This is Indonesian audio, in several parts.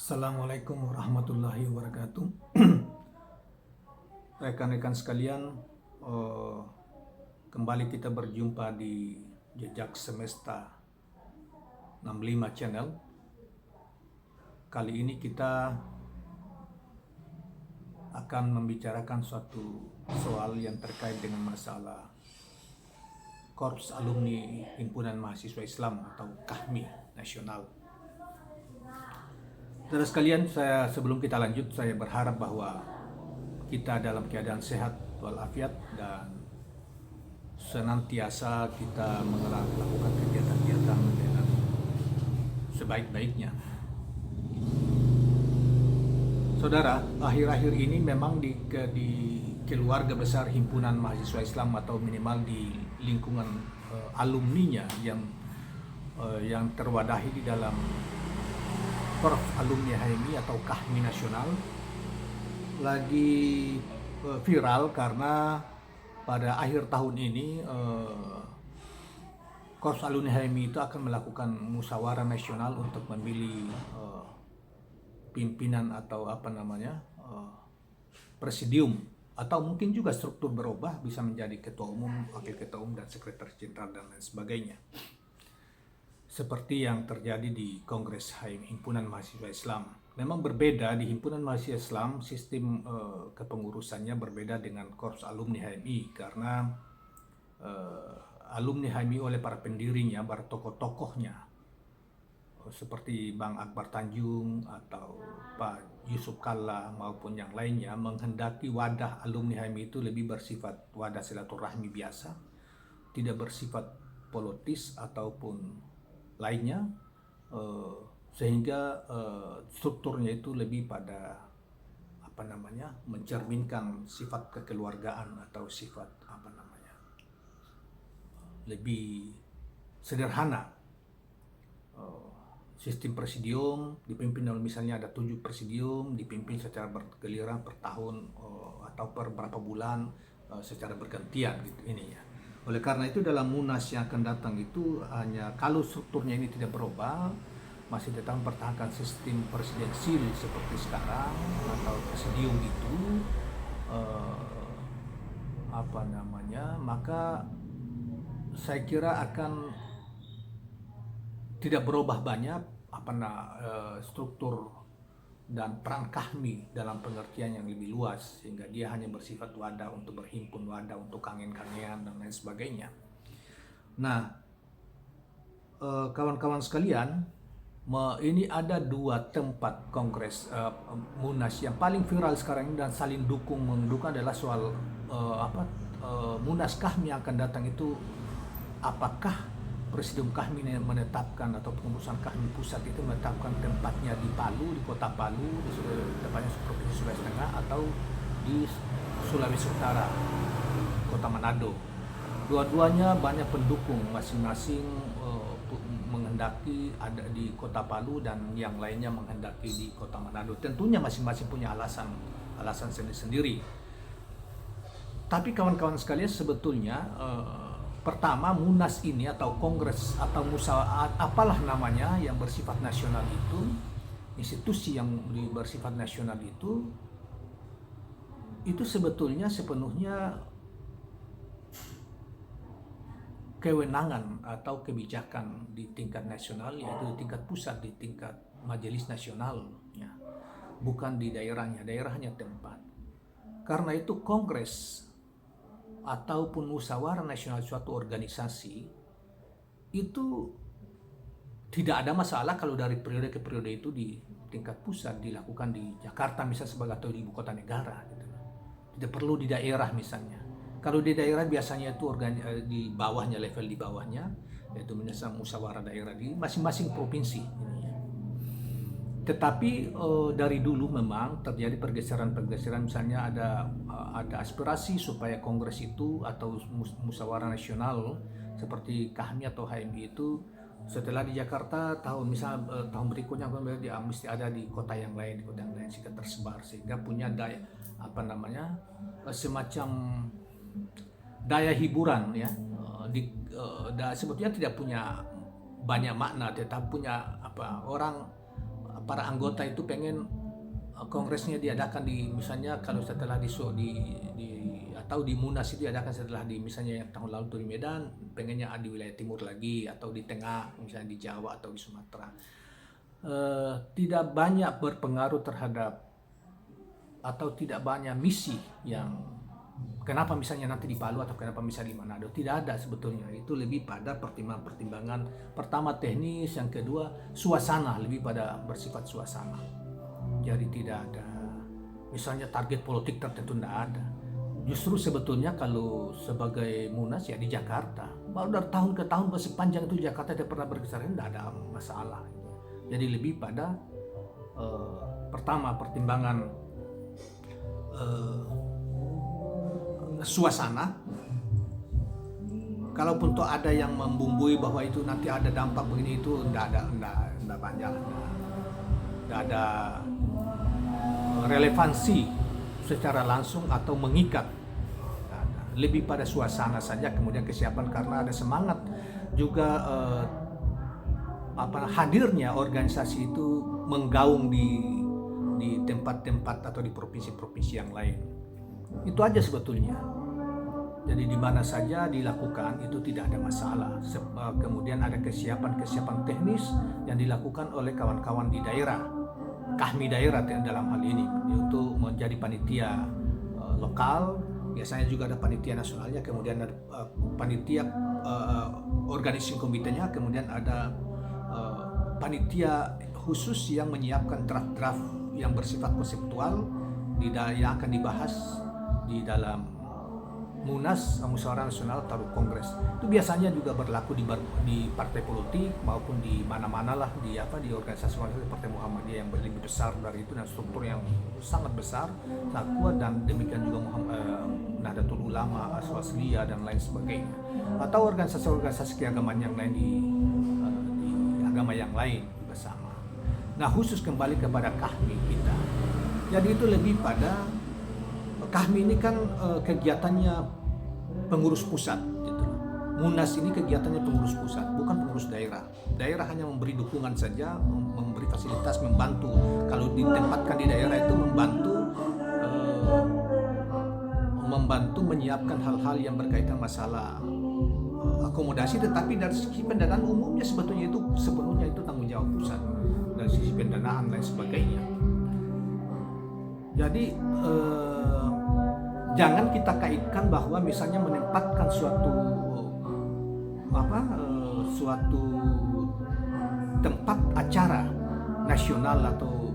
Assalamualaikum warahmatullahi wabarakatuh. Rekan-rekan sekalian, kembali kita berjumpa di Jejak Semesta 65 Channel. Kali ini kita akan membicarakan suatu soal yang terkait dengan masalah Korps Alumni Himpunan Mahasiswa Islam atau KAHMI Nasional. Saudara sekalian, sebelum kita lanjut, saya berharap bahwa kita dalam keadaan sehat walafiat dan senantiasa kita melakukan kegiatan-kegiatan dengan sebaik-baiknya. Saudara, akhir-akhir ini memang di keluarga besar Himpunan Mahasiswa Islam atau minimal di lingkungan alumninya yang terwadahi di dalam Korps Alumni HMI atau KAHMI Nasional lagi viral karena pada akhir tahun ini Korps Alumni HMI itu akan melakukan musyawarah nasional untuk memilih pimpinan atau presidium, atau mungkin juga struktur berubah, bisa menjadi ketua umum, wakil ketua umum, dan sekretaris jenderal dan lain sebagainya. Seperti yang terjadi di Kongres Himpunan Mahasiswa Islam. Memang berbeda di Himpunan Mahasiswa Islam, sistem kepengurusannya berbeda dengan Korps Alumni HMI karena alumni HMI oleh para pendirinya, para tokoh-tokohnya seperti Bang Akbar Tanjung atau Pak Yusuf Kalla maupun yang lainnya menghendaki wadah alumni HMI itu lebih bersifat wadah silaturahmi biasa, tidak bersifat politis ataupun lainnya, sehingga strukturnya itu lebih pada mencerminkan sifat kekeluargaan atau sifat lebih sederhana. Sistem presidium dipimpin oleh, misalnya ada 7 presidium dipimpin secara bergiliran per tahun atau per berapa bulan secara bergantian gitu ini ya. Oleh karena itu dalam Munas yang akan datang itu hanya kalau strukturnya ini tidak berubah, masih tetap mempertahankan sistem presidensil seperti sekarang atau presidium itu maka saya kira akan tidak berubah banyak struktur dan peran KAHMI dalam pengertian yang lebih luas, sehingga dia hanya bersifat wadah untuk berhimpun, wadah untuk kangen-kangenan dan lain sebagainya. Nah, kawan-kawan sekalian, ini ada 2 tempat kongres Munas yang paling viral sekarang ini dan saling mendukung adalah soal Munas KAHMI yang akan datang itu, apakah Presidium KAHMI menetapkan atau pengurusan KAHMI pusat itu menetapkan tempatnya di Palu, di kota Palu, di tepatnya Provinsi Sulawesi Tengah, atau di Sulawesi Utara, kota Manado. Dua-duanya banyak pendukung, masing-masing menghendaki ada di kota Palu dan yang lainnya menghendaki di kota Manado. Tentunya masing-masing punya alasan sendiri-sendiri. Tapi kawan-kawan sekalian, sebetulnya pertama, Munas ini atau Kongres atau musyawarah apalah namanya yang bersifat nasional itu, institusi yang bersifat nasional itu sebetulnya sepenuhnya kewenangan atau kebijakan di tingkat nasional, yaitu di tingkat pusat, di tingkat majelis nasional, ya. Bukan di daerahnya tempat. Karena itu Kongres ataupun musyawarah nasional suatu organisasi itu tidak ada masalah kalau dari periode ke periode itu di tingkat pusat dilakukan di Jakarta misalnya sebagai atau di ibu kota negara gitu. Tidak perlu di daerah misalnya. Kalau di daerah biasanya itu di bawahnya, level di bawahnya, yaitu misalnya musyawarah daerah di masing-masing provinsi. Tetapi dari dulu memang terjadi pergeseran, misalnya ada aspirasi supaya kongres itu atau musyawarah nasional seperti KAHMI atau HMI itu setelah di Jakarta tahun berikutnya mesti ada di kota yang lain, sehingga tersebar, sehingga punya semacam daya hiburan ya. Sebetulnya tidak punya banyak makna, tetapi punya para anggota itu pengen kongresnya diadakan di, misalnya kalau setelah di atau di Munas itu diadakan setelah di, misalnya yang tahun lalu itu di Medan, pengennya di wilayah timur lagi atau di tengah, misalnya di Jawa atau di Sumatera. Tidak banyak berpengaruh terhadap atau tidak banyak misi yang kenapa misalnya nanti di Palu atau kenapa misalnya di Manado. Tidak ada sebetulnya. Itu lebih pada pertimbangan pertama teknis, yang kedua suasana, lebih pada bersifat suasana. Jadi tidak ada misalnya target politik tertentu, tidak ada. Justru sebetulnya kalau sebagai Munas ya di Jakarta, baru dari tahun ke tahun sepanjang itu Jakarta tidak pernah bergeseran, tidak ada masalah. Jadi lebih pada pertama pertimbangan suasana. Kalaupun tuh ada yang membumbui bahwa itu nanti ada dampak begini, itu enggak banyak, enggak ada relevansi secara langsung atau mengikat. Lebih pada suasana saja, kemudian kesiapan karena ada semangat juga hadirnya organisasi itu menggaung di tempat-tempat atau di provinsi-provinsi yang lain. Itu aja sebetulnya. Jadi di mana saja dilakukan itu tidak ada masalah. Kemudian ada kesiapan teknis yang dilakukan oleh kawan-kawan di daerah, KAHMI daerah dalam hal ini, untuk menjadi panitia lokal. Biasanya juga ada panitia nasionalnya, kemudian ada panitia organizing komitenya, kemudian ada panitia khusus yang menyiapkan draft-draft yang bersifat konseptual yang akan dibahas di dalam Munas, Musyawarah Nasional atau Kongres. Itu biasanya juga berlaku di partai politik maupun di mana-mana lah, di organisasi Partai Muhammadiyah yang lebih besar dari itu, dan struktur yang sangat besar, sangat kuat, dan demikian juga Nahdlatul Ulama, Aswasliyah dan lain sebagainya, atau organisasi-organisasi keagamaan yang lain di agama yang lain juga sama. Nah, khusus kembali kepada KAHMI kita. Jadi itu lebih pada KAHMI ini kan kegiatannya pengurus pusat gitu. Munas ini kegiatannya pengurus pusat, bukan pengurus daerah. Daerah hanya memberi dukungan saja, memberi fasilitas, membantu. Kalau ditempatkan di daerah itu membantu menyiapkan hal-hal yang berkaitan masalah akomodasi, tetapi dari sisi pendanaan umumnya sebetulnya itu tanggung jawab pusat, dari sisi pendanaan dan sebagainya. Jadi jangan kita kaitkan bahwa misalnya menempatkan suatu tempat acara nasional atau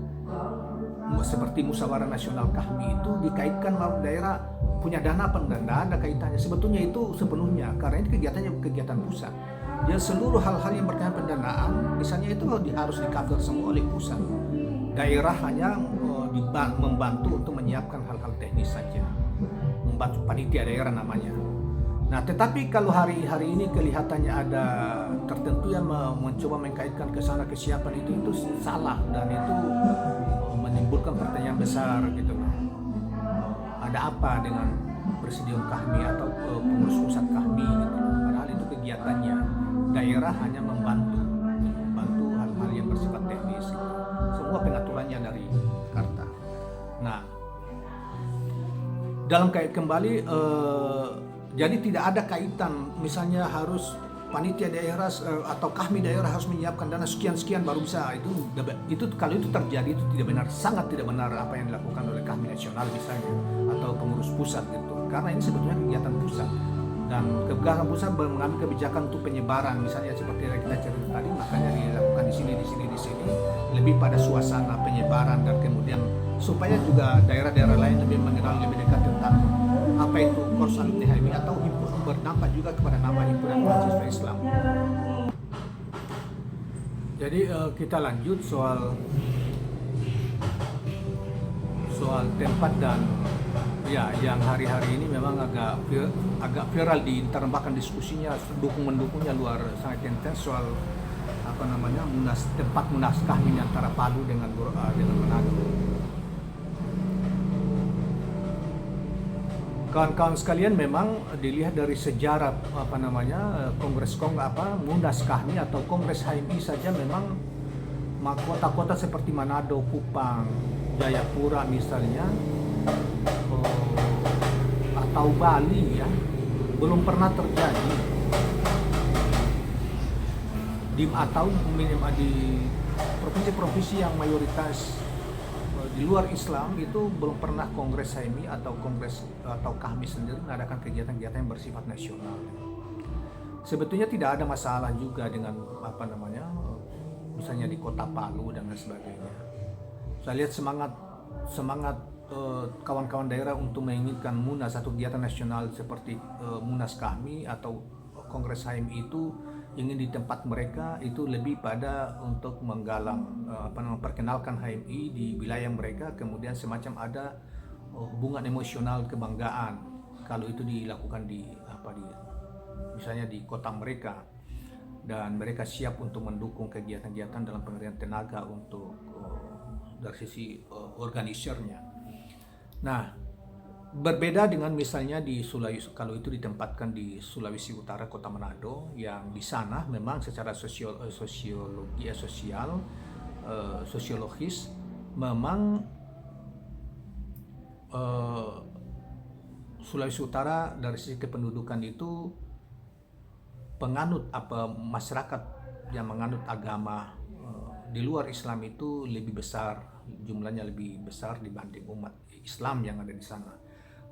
seperti musyawarah nasional KAHMI itu dikaitkan bahwa daerah punya dana apa enggak, ada kaitannya. Sebetulnya itu sepenuhnya karena ini kegiatan pusat. Jadi seluruh hal-hal yang berkaitan pendanaan misalnya itu harus di-cover semua oleh pusat. Daerah hanya membantu untuk menyiapkan hal-hal teknis saja, membantu panitia daerah namanya. Nah, tetapi kalau hari ini kelihatannya ada tertentu yang mencoba mengkaitkan ke sana kesiapan itu salah, dan itu menimbulkan pertanyaan besar gitu. Ada apa dengan presidium KAHMI atau pengurus pusat KAHMI gitu. Padahal itu kegiatannya daerah hanya membantu hal-hal yang bersifat teknis gitu. Semua pengaturannya dari Jakarta. Nah, dalam kait kembali jadi tidak ada kaitan misalnya harus panitia daerah atau KAHMI daerah harus menyiapkan dana sekian baru bisa. Itu kalau itu terjadi itu tidak benar, sangat tidak benar apa yang dilakukan oleh KAHMI nasional misalnya atau pengurus pusat gitu. Karena ini sebetulnya kegiatan pusat, dan kegiatan pusat mengambil kebijakan untuk penyebaran misalnya seperti yang kita cerita tadi, makanya dilakukan di sini lebih pada suasana penyebaran, dan kemudian supaya juga daerah-daerah lain lebih mengenal lebih dekat tentang apa itu Korps Alumni HMI atau berdampak juga kepada nama himpunan mahasiswa Islam. Jadi kita lanjut soal tempat, dan ya yang hari-hari ini memang agak viral di internet, bahkan diskusinya mendukungnya luar sangat intens soal tempat Munas KAHMI antara Palu dengan Manado. Kawan-kawan sekalian, memang dilihat dari sejarah Munas KAHMI atau Kongres HMI saja memang kota-kota seperti Manado, Kupang, Jayapura misalnya, atau Bali ya, belum pernah terjadi atau minimal di provinsi-provinsi yang mayoritas di luar Islam itu belum pernah Kongres HMI atau Kongres atau KAHMI sendiri mengadakan kegiatan-kegiatan yang bersifat nasional. Sebetulnya tidak ada masalah juga dengan misalnya di Kota Palu dan lain sebagainya. Saya lihat semangat kawan-kawan daerah untuk menginginkan Munas atau kegiatan nasional seperti Munas KAHMI atau Kongres HMI itu ingin di tempat mereka itu lebih pada untuk menggalang memperkenalkan HMI di wilayah mereka, kemudian semacam ada hubungan emosional kebanggaan kalau itu dilakukan di misalnya di kota mereka, dan mereka siap untuk mendukung kegiatan-kegiatan dalam pengertian tenaga untuk dari sisi organisernya. Nah, berbeda dengan misalnya di Sulawesi, kalau itu ditempatkan di Sulawesi Utara, Kota Manado, yang di sana memang secara sosiologis memang Sulawesi Utara dari sisi kependudukan itu masyarakat yang menganut agama di luar Islam itu lebih besar, jumlahnya lebih besar dibanding umat Islam yang ada di sana.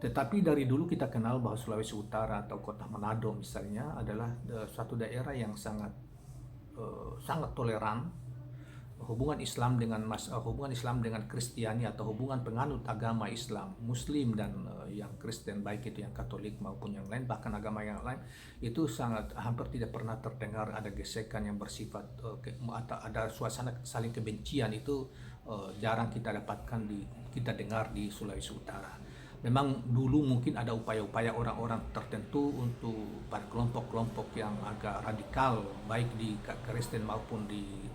Tetapi dari dulu kita kenal bahwa Sulawesi Utara atau Kota Manado misalnya adalah suatu daerah yang sangat toleran. Hubungan Islam dengan Kristiani atau hubungan penganut agama Islam, Muslim dan yang Kristen, baik itu yang Katolik maupun yang lain, bahkan agama yang lain, itu hampir tidak pernah terdengar ada gesekan yang bersifat atau ada suasana saling kebencian. Itu jarang kita dapatkan kita dengar di Sulawesi Utara. Memang dulu mungkin ada upaya-upaya orang-orang tertentu untuk pada kelompok-kelompok yang agak radikal, baik di Kristen maupun di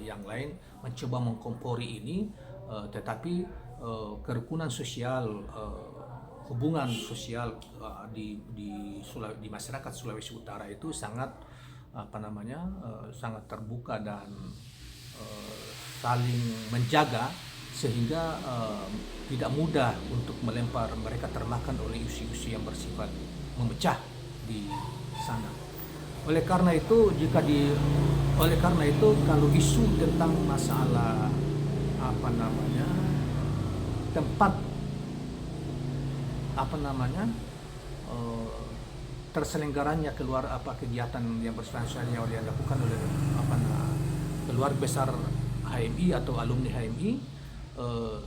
yang lain, mencoba mengkompori ini, tetapi kerukunan sosial, hubungan sosial di masyarakat Sulawesi Utara itu sangat sangat terbuka dan saling menjaga, sehingga tidak mudah untuk mereka termakan oleh isu-isu yang bersifat memecah di sana. Oleh karena itu kalau isu tentang masalah tempat terselenggaranya kegiatan yang bersifat yang dilakukan oleh keluarga besar HMI atau alumni HMI,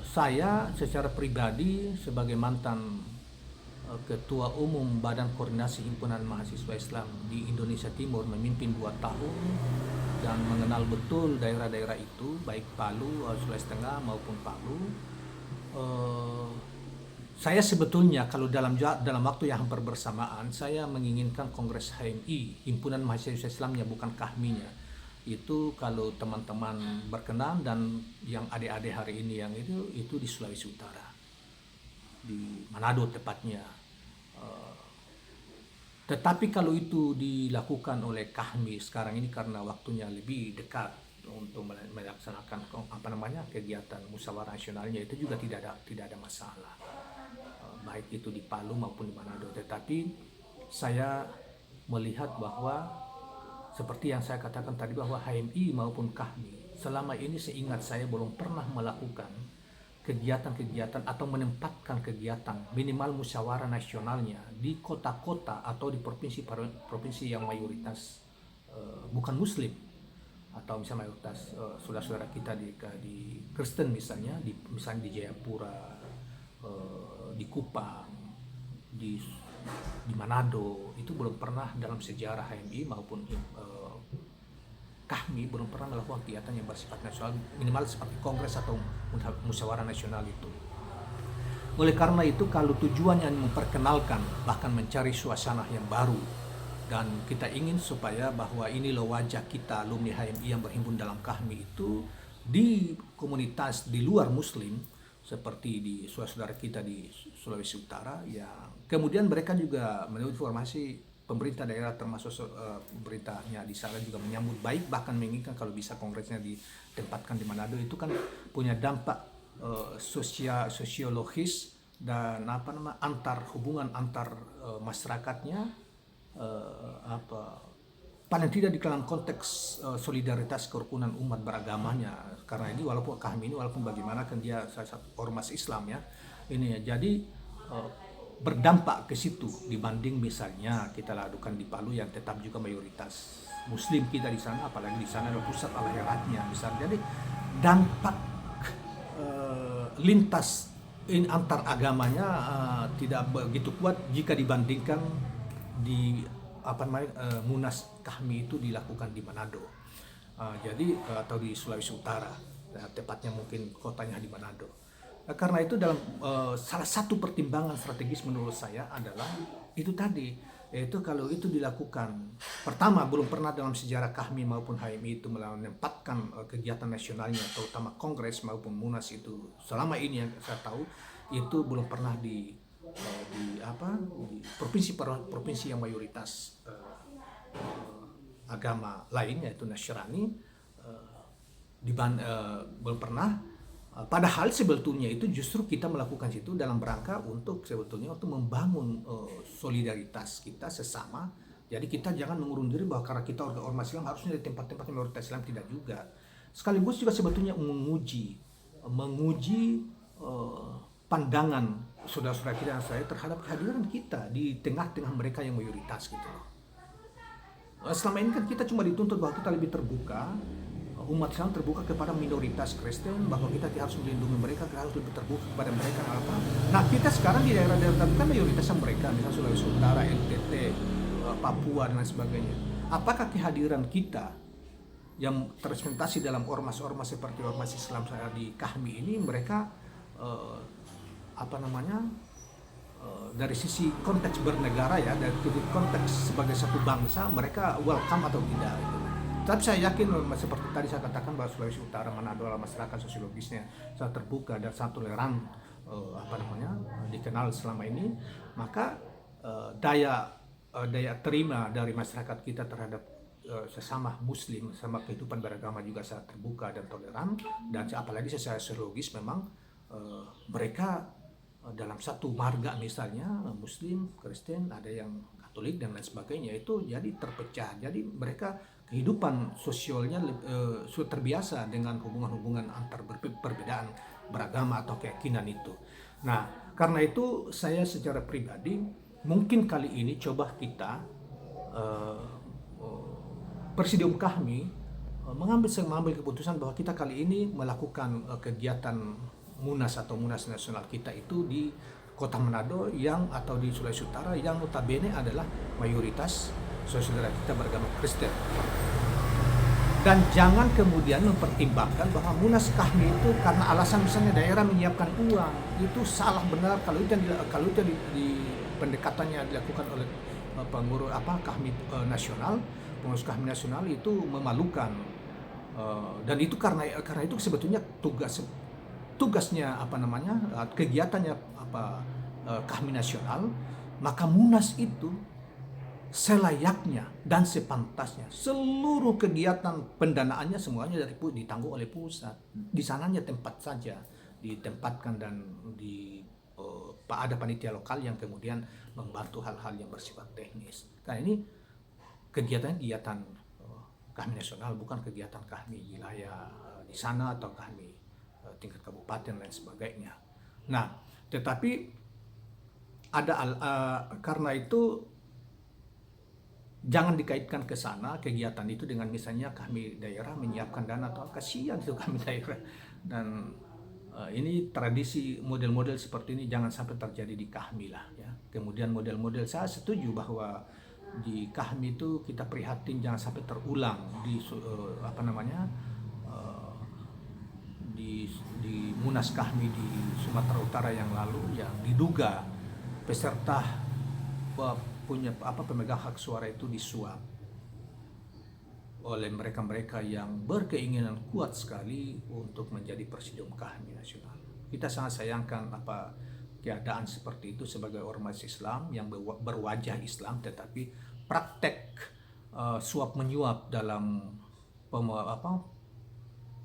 saya secara pribadi sebagai mantan Ketua Umum Badan Koordinasi Himpunan Mahasiswa Islam di Indonesia Timur, memimpin 2 tahun dan mengenal betul daerah-daerah itu, baik Palu, Sulawesi Tengah maupun Palu. Saya sebetulnya kalau dalam waktu yang hampir bersamaan, saya menginginkan Kongres HMI, Himpunan Mahasiswa Islamnya, bukan KAHMI-nya. Itu kalau teman-teman berkenan, dan yang adik-adik hari ini yang itu di Sulawesi Utara, di Manado tepatnya. Tetapi kalau itu dilakukan oleh KAHMI sekarang ini karena waktunya lebih dekat untuk melaksanakan kegiatan musyawarah nasionalnya, itu juga tidak ada masalah, baik itu di Palu maupun di Manado. Tetapi saya melihat bahwa seperti yang saya katakan tadi, bahwa HMI maupun KAHMI selama ini seingat saya belum pernah melakukan kegiatan-kegiatan atau menempatkan kegiatan minimal musyawarah nasionalnya di kota-kota atau di provinsi yang mayoritas bukan Muslim, atau misalnya mayoritas saudara-saudara kita di Kristen misalnya di Jayapura, di Kupang, di Manado. Itu belum pernah dalam sejarah HMI maupun KAHMI belum pernah melakukan kegiatan yang bersifat nasional, minimal seperti kongres atau musyawarah nasional itu. Oleh karena itu, kalau tujuannya memperkenalkan, bahkan mencari suasana yang baru, dan kita ingin supaya bahwa ini loh wajah kita alumni HMI yang berhimpun dalam KAHMI itu di komunitas di luar Muslim, seperti di saudara kita di Sulawesi Utara, ya kemudian mereka juga menurut informasi pemerintah daerah termasuk pemerintahnya di sana juga menyambut baik, bahkan menginginkan kalau bisa kongresnya ditempatkan di Manado. Itu kan punya dampak sosiologis dan hubungan antar masyarakatnya, paling tidak di dalam konteks solidaritas kerukunan umat beragamanya. Karena ini walaupun bagaimana kan dia salah satu ormas Islam ya, ini ya, jadi berdampak ke situ dibanding misalnya kita lakukan di Palu yang tetap juga mayoritas Muslim kita di sana, apalagi di sana adalah pusat al-khairatnya besar. Jadi dampak lintas antar agamanya tidak begitu kuat jika dibandingkan di Munas Kahmi itu dilakukan di Manado. Atau di Sulawesi Utara, tepatnya mungkin kotanya di Manado. Karena itu dalam salah satu pertimbangan strategis menurut saya adalah itu tadi, yaitu kalau itu dilakukan, pertama belum pernah dalam sejarah Kahmi maupun HMI itu menempatkan kegiatan nasionalnya, terutama kongres maupun munas itu selama ini yang saya tahu itu belum pernah di provinsi yang mayoritas agama lain yaitu Nasrani, belum pernah. Padahal sebetulnya itu justru kita melakukan itu dalam rangka untuk membangun solidaritas kita sesama. Jadi kita jangan mengurung diri bahwa karena kita ormas Islam harusnya di tempat-tempat mayoritas Islam, tidak juga. Sekaligus juga sebetulnya menguji pandangan saudara-saudara kita dan saya terhadap kehadiran kita di tengah-tengah mereka yang mayoritas gitu loh. Selama ini kan kita cuma dituntut bahwa kita lebih terbuka, umat Islam terbuka kepada minoritas Kristen, bahwa kita harus melindungi mereka, kita harus lebih terbuka kepada mereka. Nah kita sekarang di daerah-daerah tertentu kan mayoritasnya mereka, misalnya Sulawesi Utara, NTT, Papua dan lain sebagainya. Apakah kehadiran kita yang terrepresentasi dalam ormas-ormas seperti ormas Islam saya di Kahmi ini, mereka dari sisi konteks bernegara ya, dari konteks sebagai satu bangsa, mereka welcome atau tidak gitu. Tapi saya yakin seperti tadi saya katakan bahwa Sulawesi Utara, Manado, masyarakat sosiologisnya sangat terbuka dan sangat toleran, dikenal selama ini. Maka daya terima dari masyarakat kita terhadap sesama Muslim, sama kehidupan beragama juga sangat terbuka dan toleran. Dan apalagi secara sosiologis memang mereka dalam satu marga misalnya Muslim, Kristen, ada yang Katolik dan lain sebagainya, itu jadi terpecah. Jadi mereka kehidupan sosialnya sudah terbiasa dengan hubungan-hubungan antar perbedaan beragama atau keyakinan itu. Nah, karena itu saya secara pribadi mungkin kali ini coba kita Presidium Kahmi mengambil keputusan bahwa kita kali ini melakukan kegiatan Munas atau Munas Nasional kita itu di Kota Manado atau di Sulawesi Utara yang notabene adalah mayoritas saudara kita beragama Kristen. Dan jangan kemudian mempertimbangkan bahwa Munas Kahmi itu karena alasan misalnya daerah menyiapkan uang, itu salah benar kalau itu di pendekatannya dilakukan oleh pengurus Kahmi nasional, pengurus Kahmi nasional itu memalukan. Dan itu karena itu sebetulnya tugasnya kegiatannya Kahmi nasional, maka Munas itu selayaknya dan sepantasnya seluruh kegiatan pendanaannya semuanya ditanggung oleh pusat. Di sananya tempat saja ditempatkan dan ada panitia lokal yang kemudian membantu hal-hal yang bersifat teknis. Karena ini kegiatan Kahmi nasional, bukan kegiatan Kahmi wilayah di sana atau Kahmi tingkat kabupaten dan sebagainya. Nah, tetapi karena itu jangan dikaitkan ke sana kegiatan itu dengan misalnya Kahmi daerah menyiapkan dana, atau kasihan itu Kahmi daerah. Dan ini tradisi model-model seperti ini jangan sampai terjadi di Kahmi lah ya. Kemudian model-model, saya setuju bahwa di Kahmi itu kita prihatin jangan sampai terulang di Munas Kahmi di Sumatera Utara yang lalu, yang diduga peserta pemegang hak suara itu disuap oleh mereka-mereka yang berkeinginan kuat sekali untuk menjadi Presidium Kahmi nasional. Kita sangat sayangkan keadaan seperti itu sebagai ormas Islam yang berwajah Islam tetapi praktek suap menyuap dalam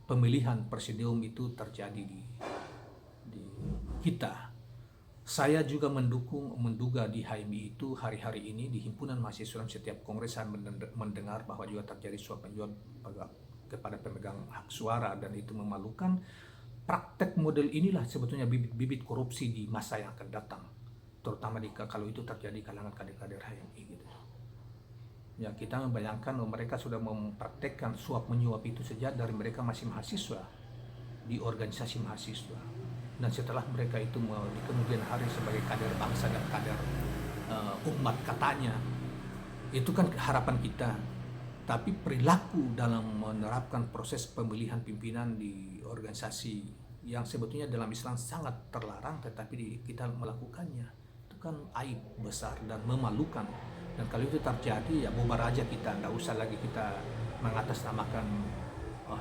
pemilihan presidium itu terjadi di kita. Saya juga menduga di HMI itu hari-hari ini di himpunan mahasiswa setiap kongres saya mendengar bahwa juga terjadi suap menyuap kepada pemegang hak suara, dan itu memalukan. Praktek model inilah sebetulnya bibit-bibit korupsi di masa yang akan datang, terutama kalau itu terjadi kalangan kader-kader HMI gitu. Ya, kita membayangkan mereka sudah mempraktekkan suap menyuap itu sejak dari mereka masih mahasiswa di organisasi mahasiswa, dan setelah mereka itu di kemudian hari sebagai kader bangsa dan kader umat katanya, itu kan harapan kita. Tapi perilaku dalam menerapkan proses pemilihan pimpinan di organisasi yang sebetulnya dalam Islam sangat terlarang, tetapi kita melakukannya, itu kan aib besar dan memalukan. Dan kalau itu terjadi, ya bubar aja kita, nggak usah lagi kita mengatasnamakan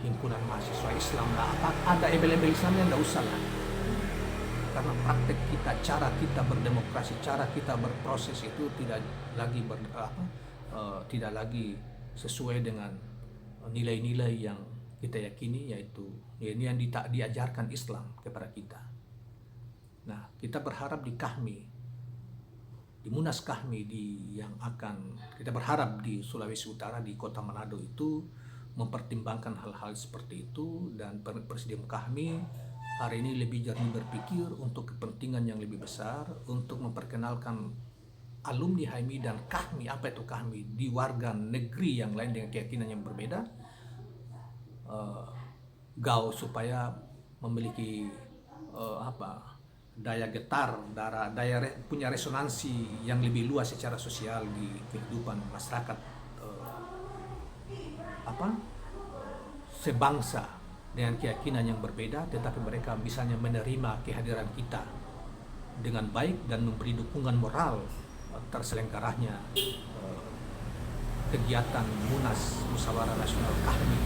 himpunan mahasiswa Islam. Nah, ada embel-embel Islamnya, nggak usah lah. Karena praktek kita, cara kita berdemokrasi, cara kita berproses itu tidak lagi sesuai dengan nilai-nilai yang kita yakini, yaitu ini yang diajarkan Islam kepada kita. Nah, kita berharap di Kahmi, di Munas Kahmi kita berharap di Sulawesi Utara, di Kota Manado itu mempertimbangkan hal-hal seperti itu, dan Presidium Kahmi hari ini lebih jernih berpikir untuk kepentingan yang lebih besar, untuk memperkenalkan alumni HMI dan Kahmi, apa itu Kahmi, di warga negeri yang lain dengan keyakinan yang berbeda, supaya memiliki daya getar, punya resonansi yang lebih luas secara sosial di kehidupan masyarakat sebangsa dengan keyakinan yang berbeda, tetapi mereka misalnya menerima kehadiran kita dengan baik dan memberi dukungan moral terselenggaranya kegiatan Munas Musyawarah Nasional Kahmi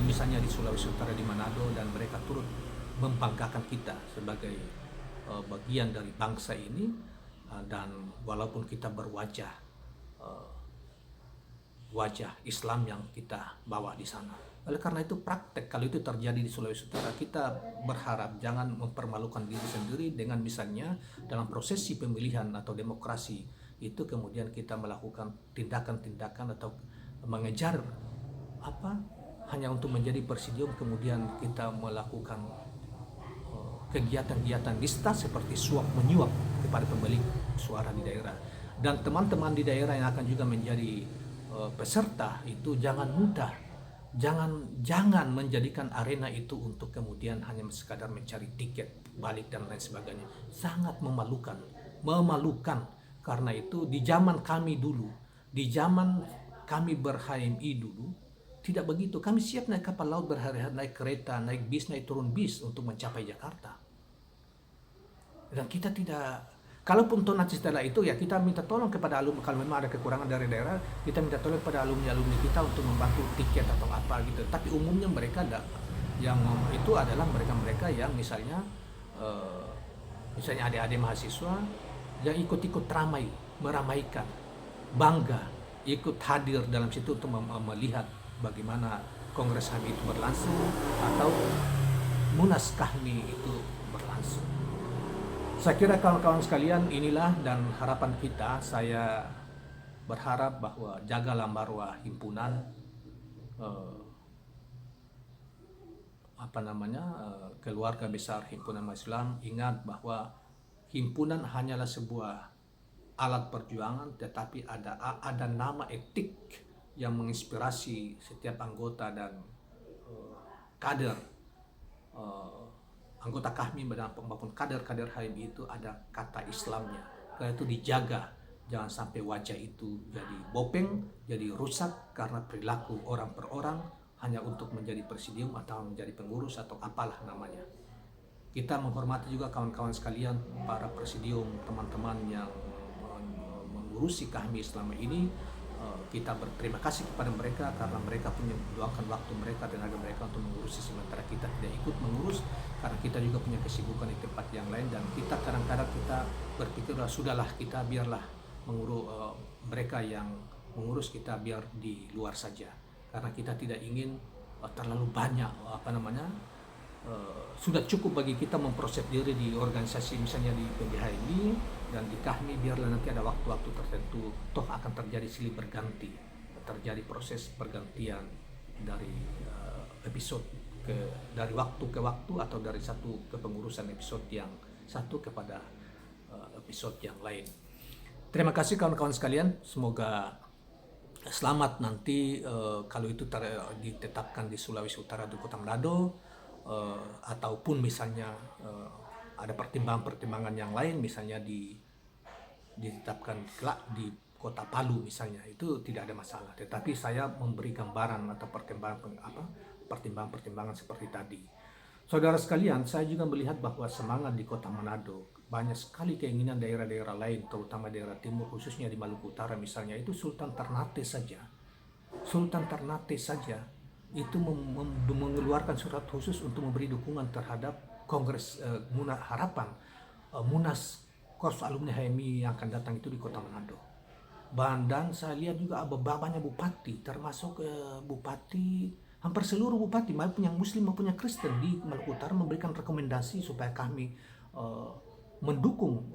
misalnya di Sulawesi Utara, di Manado, dan mereka turut membanggakan kita sebagai bagian dari bangsa ini, dan walaupun kita berwajah wajah Islam yang kita bawa di sana. Oleh karena itu praktek kalau itu terjadi di Sulawesi Utara, kita berharap jangan mempermalukan diri sendiri dengan misalnya dalam prosesi pemilihan atau demokrasi itu kemudian kita melakukan tindakan-tindakan atau mengejar hanya untuk menjadi presidium, kemudian kita melakukan kegiatan-kegiatan nista seperti suap menyuap kepada pemilik suara di daerah. Dan teman-teman di daerah yang akan juga menjadi peserta itu jangan mudah, jangan menjadikan arena itu untuk kemudian hanya sekadar mencari tiket balik dan lain sebagainya. Sangat memalukan. Karena itu di zaman kami dulu, di zaman kami ber-HMI dulu, tidak begitu. Kami siap naik kapal laut berhari-hari, naik kereta, naik bis, naik turun bis untuk mencapai Jakarta. Dan kita tidak, kalaupun nanti setelah itu ya kita minta tolong kepada alumni, kalau memang ada kekurangan dari daerah, kita minta tolong kepada alumni kita untuk membantu tiket atau apa gitu. Tapi umumnya mereka yang itu adalah mereka-mereka yang misalnya adik-adik mahasiswa yang ikut-ikut meramaikan, bangga, ikut hadir dalam situ untuk melihat bagaimana Kongres HMI itu berlangsung atau Munas Kahmi itu berlangsung. Saya kira kawan-kawan sekalian, inilah dan harapan kita. Saya berharap bahwa jagalah marwah himpunan, keluarga besar Himpunan Mahasiswa Islam. Ingat bahwa himpunan hanyalah sebuah alat perjuangan, tetapi ada nama etik yang menginspirasi setiap anggota dan kader anggota Kahmi maupun kader-kader HMI itu ada kata Islamnya. Karena itu dijaga, jangan sampai wajah itu jadi bopeng, jadi rusak karena perilaku orang per orang hanya untuk menjadi presidium atau menjadi pengurus atau apalah namanya. Kita menghormati juga kawan-kawan sekalian, para presidium, teman-teman yang mengurusi Kahmi selama ini. Kita berterima kasih kepada mereka karena mereka punya meluangkan waktu mereka, tenaga mereka untuk mengurusi, sementara kita tidak ikut mengurus karena kita juga punya kesibukan di tempat yang lain. Dan kita kadang-kadang kita berpikir sudahlah, kita biarlah mereka yang mengurus kita biar di luar saja, karena kita tidak ingin terlalu banyak sudah cukup bagi kita memproses diri di organisasi misalnya di PBH ini dan di KAHMI, biarlah nanti ada waktu-waktu tertentu toh akan terjadi silih berganti, terjadi proses pergantian dari episode dari waktu ke waktu atau dari satu kepengurusan episode yang satu kepada episode yang lain. Terima kasih kawan-kawan sekalian, semoga selamat nanti kalau itu ditetapkan di Sulawesi Utara di Kota Manado, ataupun misalnya ada pertimbangan-pertimbangan yang lain, misalnya ditetapkan kelak di Kota Palu misalnya, itu tidak ada masalah. Tetapi saya memberi gambaran atau pertimbangan-pertimbangan seperti tadi. Saudara sekalian, saya juga melihat bahwa semangat di Kota Manado, banyak sekali keinginan daerah-daerah lain, terutama daerah timur, khususnya di Maluku Utara misalnya, itu Sultan Ternate saja itu mengeluarkan surat khusus untuk memberi dukungan terhadap Kongres Harapan Munas Korps Alumni HMI yang akan datang itu di Kota Manado. Dan saya lihat juga banyak bupati, termasuk bupati, hampir seluruh bupati maupun yang Muslim maupun yang Kristen di Maluku Utara memberikan rekomendasi supaya kami mendukung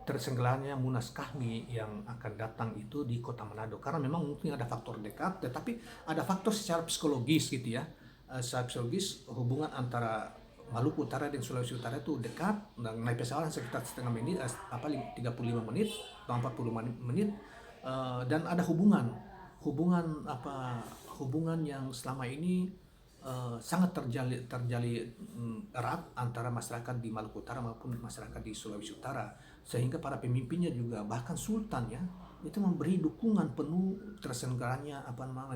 terselenggaranya Munas KAHMI yang akan datang itu di Kota Manado, karena memang mungkin ada faktor dekat, tetapi ada faktor secara psikologis gitu ya. Secara psikologis hubungan antara Maluku Utara dan Sulawesi Utara itu dekat, dan naik pesawat sekitar setengah menit, 35 menit atau 40 menit, dan ada hubungan yang selama ini sangat terjalin erat antara masyarakat di Maluku Utara maupun masyarakat di Sulawesi Utara, sehingga para pemimpinnya juga, bahkan Sultan ya, itu memberi dukungan penuh terselenggaranya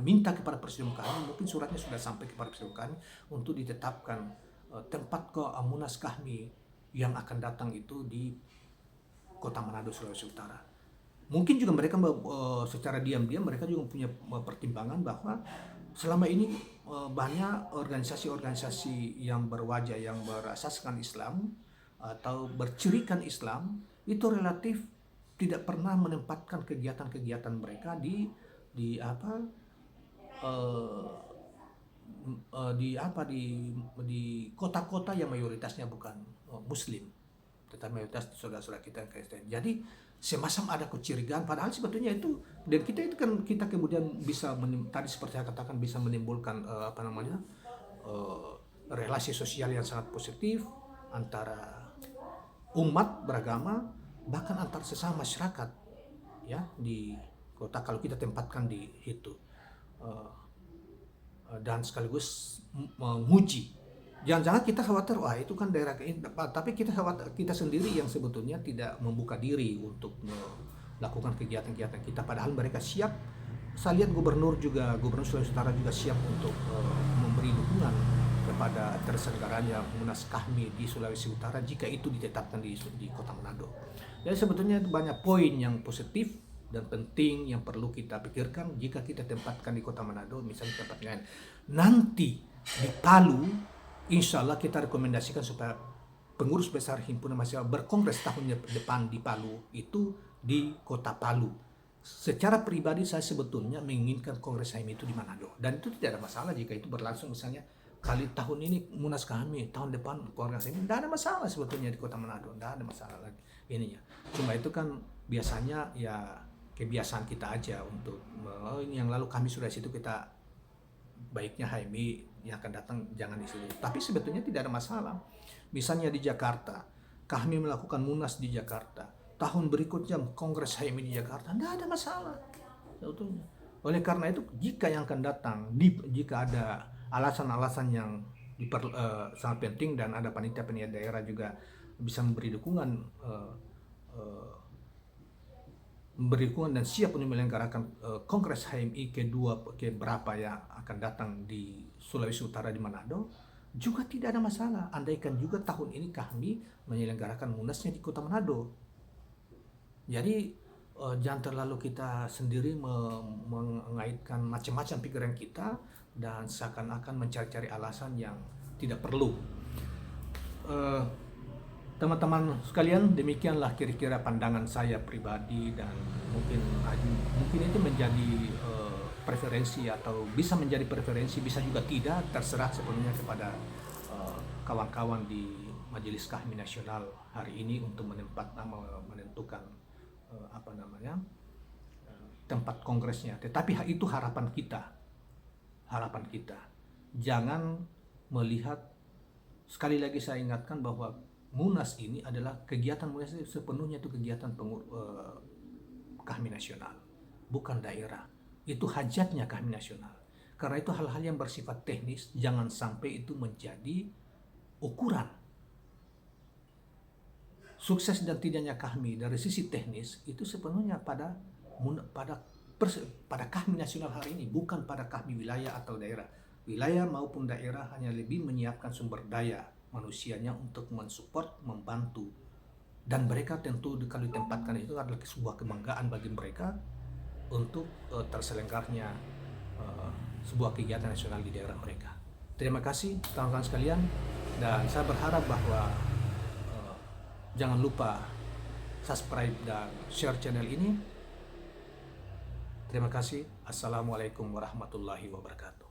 minta kepada Presiden kami, mungkin suratnya sudah sampai kepada Presiden kami untuk ditetapkan tempat ke Munas KAHMI yang akan datang itu di Kota Manado, Sulawesi Utara. Mungkin juga mereka secara diam-diam mereka juga punya pertimbangan bahwa selama ini banyak organisasi-organisasi yang berwajah, yang berasaskan Islam atau bercirikan Islam itu relatif tidak pernah menempatkan kegiatan-kegiatan mereka di kota-kota yang mayoritasnya bukan Muslim, tetapi mayoritas saudara-saudara kita yang Kristen. Jadi semacam ada kecurigaan, padahal sebetulnya itu, dan kita kemudian bisa tadi seperti saya katakan bisa menimbulkan relasi sosial yang sangat positif antara umat beragama, bahkan antar sesama masyarakat ya di kota kalau kita tempatkan di itu, dan sekaligus menguji. Jangan-jangan kita khawatir, wah itu kan daerah ini, tapi kita khawatir kita sendiri yang sebetulnya tidak membuka diri untuk melakukan kegiatan-kegiatan kita, padahal mereka siap. Saya lihat Gubernur Sulawesi Utara juga siap untuk memberi dukungan kepada terselenggaranya Munas KAHMI di Sulawesi Utara jika itu ditetapkan di Kota Manado. Jadi sebetulnya banyak poin yang positif dan penting yang perlu kita pikirkan jika kita tempatkan di Kota Manado, misalnya tempatnya nanti di Palu. Insya Allah kita rekomendasikan supaya pengurus besar himpunan mahasiswa berkongres tahun depan di Palu itu di Kota Palu. Secara pribadi saya sebetulnya menginginkan kongres HMI itu di Manado, dan itu tidak ada masalah jika itu berlangsung misalnya kali tahun ini Munas KAHMI, tahun depan kongres HMI, tidak ada masalah sebetulnya di Kota Manado, tidak ada masalah lagi ininya. Cuma itu kan biasanya ya kebiasaan kita aja untuk yang lalu kami sudah situ, kita baiknya HMI yang akan datang jangan di sini. Tapi sebetulnya tidak ada masalah. Misalnya di Jakarta, kami melakukan Munas di Jakarta. Tahun berikutnya Kongres HMI di Jakarta, tidak ada masalah sebetulnya. Oleh karena itu, jika yang akan datang, jika ada alasan-alasan yang sangat penting dan ada panitia-panitia daerah juga bisa memberi dukungan dan siap untuk menyelenggarakan Kongres HMI keberapa yang akan datang di Sulawesi Utara di Manado, juga tidak ada masalah. Andaikan juga tahun ini kami menyelenggarakan Munasnya di Kota Manado. Jadi jangan terlalu kita sendiri mengaitkan macam-macam pikiran kita dan seakan-akan mencari-cari alasan yang tidak perlu. teman-teman sekalian, demikianlah kira-kira pandangan saya pribadi, dan mungkin itu menjadi preferensi, atau bisa menjadi preferensi, bisa juga tidak, terserah sepenuhnya kepada kawan-kawan di Majelis Kahmi Nasional hari ini untuk menentukan tempat kongresnya. Tetapi itu harapan kita. Jangan melihat, sekali lagi saya ingatkan bahwa Munas ini adalah kegiatan Munas ini sepenuhnya itu kegiatan Kahmi Nasional, bukan daerah. Itu hajatnya Kahmi Nasional. Karena itu hal-hal yang bersifat teknis jangan sampai itu menjadi ukuran. Sukses dan tidaknya Kahmi dari sisi teknis itu sepenuhnya pada Kahmi Nasional hari ini, bukan pada Kahmi wilayah atau daerah. Wilayah maupun daerah hanya lebih menyiapkan sumber daya manusianya untuk mensupport, membantu, dan mereka tentu kalau ditempatkan itu adalah sebuah kebanggaan bagi mereka untuk terselenggarnya sebuah kegiatan nasional di daerah mereka. Terima kasih teman-teman sekalian, dan saya berharap bahwa jangan lupa subscribe dan share channel ini. Terima kasih. Assalamualaikum warahmatullahi wabarakatuh.